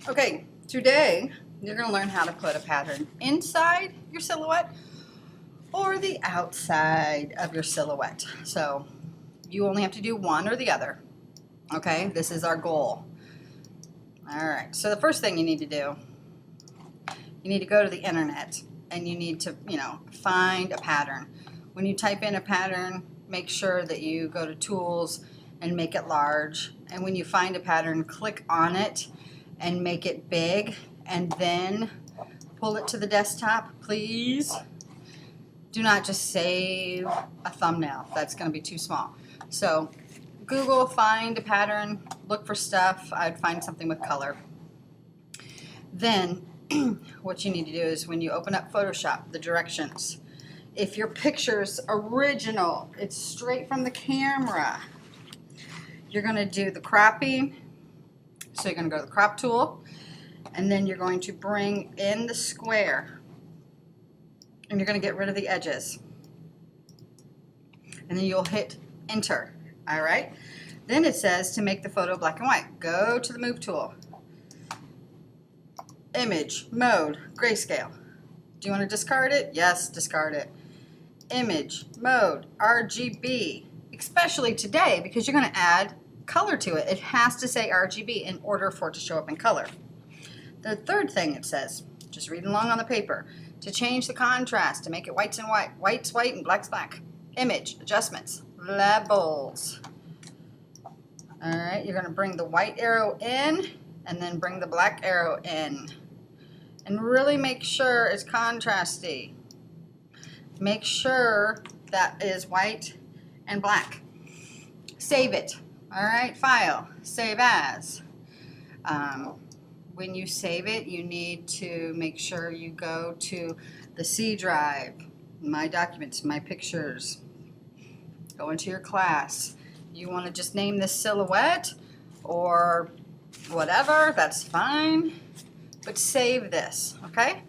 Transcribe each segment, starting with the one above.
Okay, today you're going to learn how to put a pattern inside your silhouette or the outside of your silhouette. So you only have to do one or the other. Okay, this is our goal. All right, so the first thing you need to do, you need to go to the internet and you need to, find a pattern. When you type in a pattern, make sure that you go to tools and make it large. And when you find a pattern, click on it and make it big, and then pull it to the desktop. Please do not just save a thumbnail. That's going to be too small. So Google, find a pattern, look for stuff. I'd find something with color. Then what you need to do is when you open up Photoshop, the directions, if your picture's original, it's straight from the camera, you're going to do the cropping. So you're going to go to the crop tool, and then you're going to bring in the square, and you're going to get rid of the edges, and then you'll hit enter. All right, then it says to make the photo black and white, go to the move tool, image mode, grayscale. Do you want to discard it? Yes, discard it. Image mode, RGB, especially today because you're going to add color to it. It has to say RGB in order for it to show up in color. The third thing it says, just reading along on the paper, to change the contrast, to make it whites and white, white's white and black's black. Image, adjustments, levels. All right, you're going to bring the white arrow in and then bring the black arrow in. And really make sure it's contrasty. Make sure that is white and black. Save it. All right, file, save as. When you save it, you need to make sure you go to the C drive, my documents, my pictures. Go into your class. You want to just name this silhouette or whatever, that's fine. But save this, okay?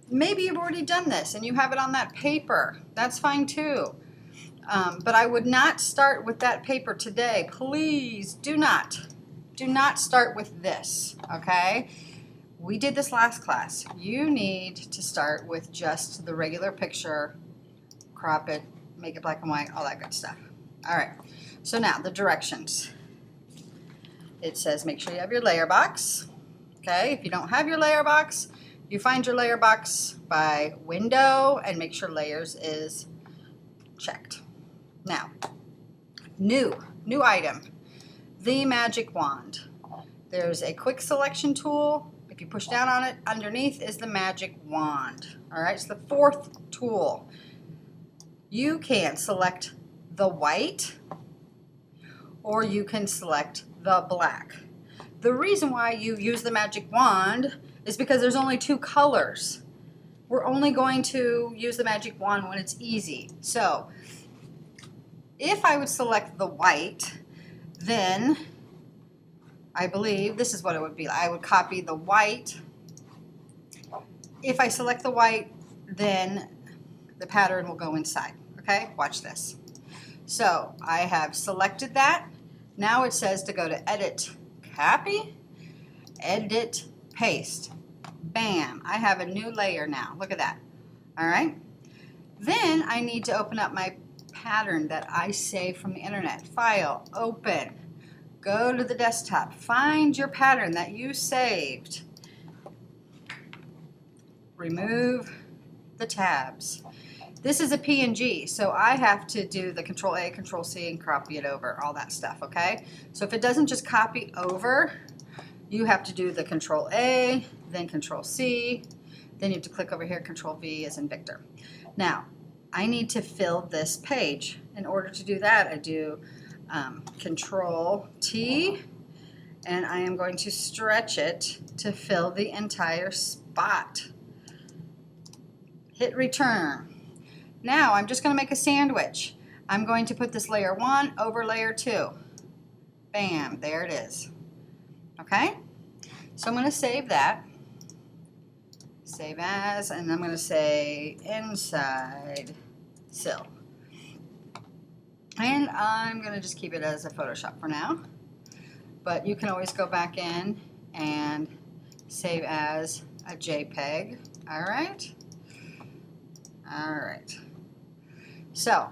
Maybe you've already done this and you have it on that paper. That's fine too. But I would not start with that paper today. Please do not start with this, okay? We did this last class. You need to start with just the regular picture, crop it, make it black and white, all that good stuff. All right, so now the directions. It says make sure you have your layer box, okay? If you don't have your layer box, you find your layer box by window and make sure layers is checked. Now, new item, the magic wand. There's a quick selection tool. If you push down on it, underneath is the magic wand. All right, it's the fourth tool. You can select the white or you can select the black. The reason why you use the magic wand is because there's only two colors. We're only going to use the magic wand when it's easy. So if I would select the white, then I believe this is what it would be. I would copy the white. If I select the white, then the pattern will go inside. Okay, watch this. So I have selected that. Now it says to go to edit, copy, edit, paste. Bam, I have a new layer now. Look at that. All right. Then I need to open up my pattern that I saved from the internet. File, open, go to the desktop, find your pattern that you saved, remove the tabs. This is a PNG, so I have to do the Control A, Control C, and copy it over, all that stuff, okay? So if it doesn't just copy over, you have to do the Control A, then Control C, then you have to click over here, Control V as in Victor. Now, I need to fill this page. In order to do that, I do Control T, and I am going to stretch it to fill the entire spot. Hit return. Now I'm just going to make a sandwich. I'm going to put this layer 1 over layer 2. Bam, there it is. Okay? So I'm going to save that. Save as, and I'm going to say inside sill. And I'm going to just keep it as a Photoshop for now. But you can always go back in and save as a JPEG. All right. All right. So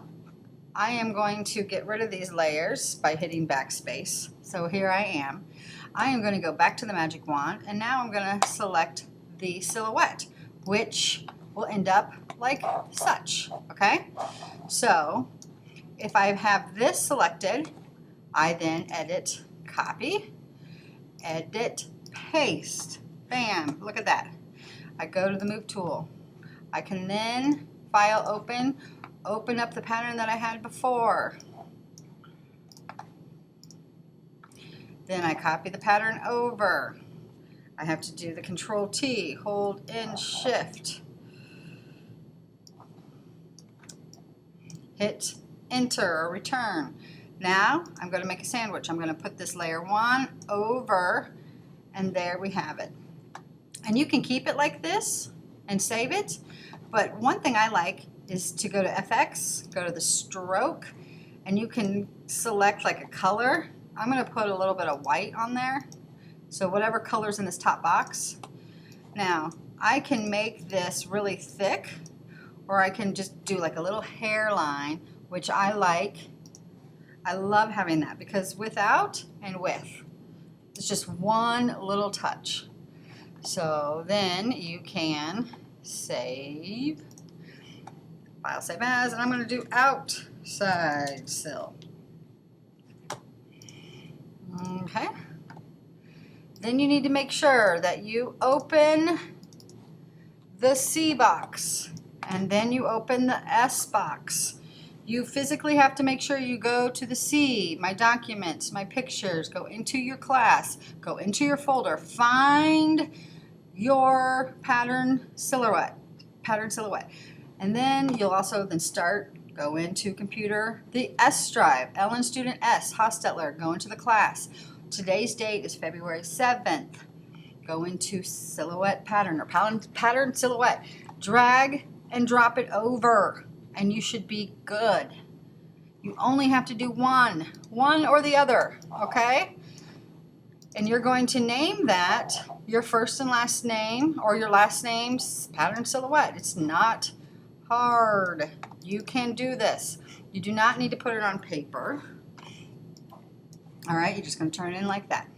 I am going to get rid of these layers by hitting backspace. So here I am. I am going to go back to the magic wand, and now I'm going to select the silhouette, which will end up like such, okay? So if I have this selected, I then edit, copy, edit, paste. Bam, look at that. I go to the move tool. I can then file open up the pattern that I had before. Then I copy the pattern over. I have to do the Control T, hold in Shift. Hit enter or return. Now I'm going to make a sandwich. I'm going to put this layer 1 over, and there we have it. And you can keep it like this and save it, but one thing I like is to go to FX, go to the stroke, and you can select like a color. I'm going to put a little bit of white on there, so whatever color's in this top box. Now I can make this really thick, or I can just do like a little hairline, which I like. I love having that because without and with, it's just one little touch. So then you can save, file save as, and I'm going to do outside sill. Okay. Then you need to make sure that you open the C box and then you open the S box. You physically have to make sure you go to the C, my documents, my pictures, go into your class, go into your folder, find your pattern silhouette, and then you'll also then go into computer, the S drive, Ellen Student S, Hostetler, go into the class. Today's date is February 7th. Go into silhouette pattern or pattern silhouette, drag and drop it over, and you should be good. You only have to do one or the other, okay? And you're going to name that your first and last name, or your last name's pattern silhouette. It's not hard. You can do this. You do not need to put it on paper. All right, you're just going to turn it in like that.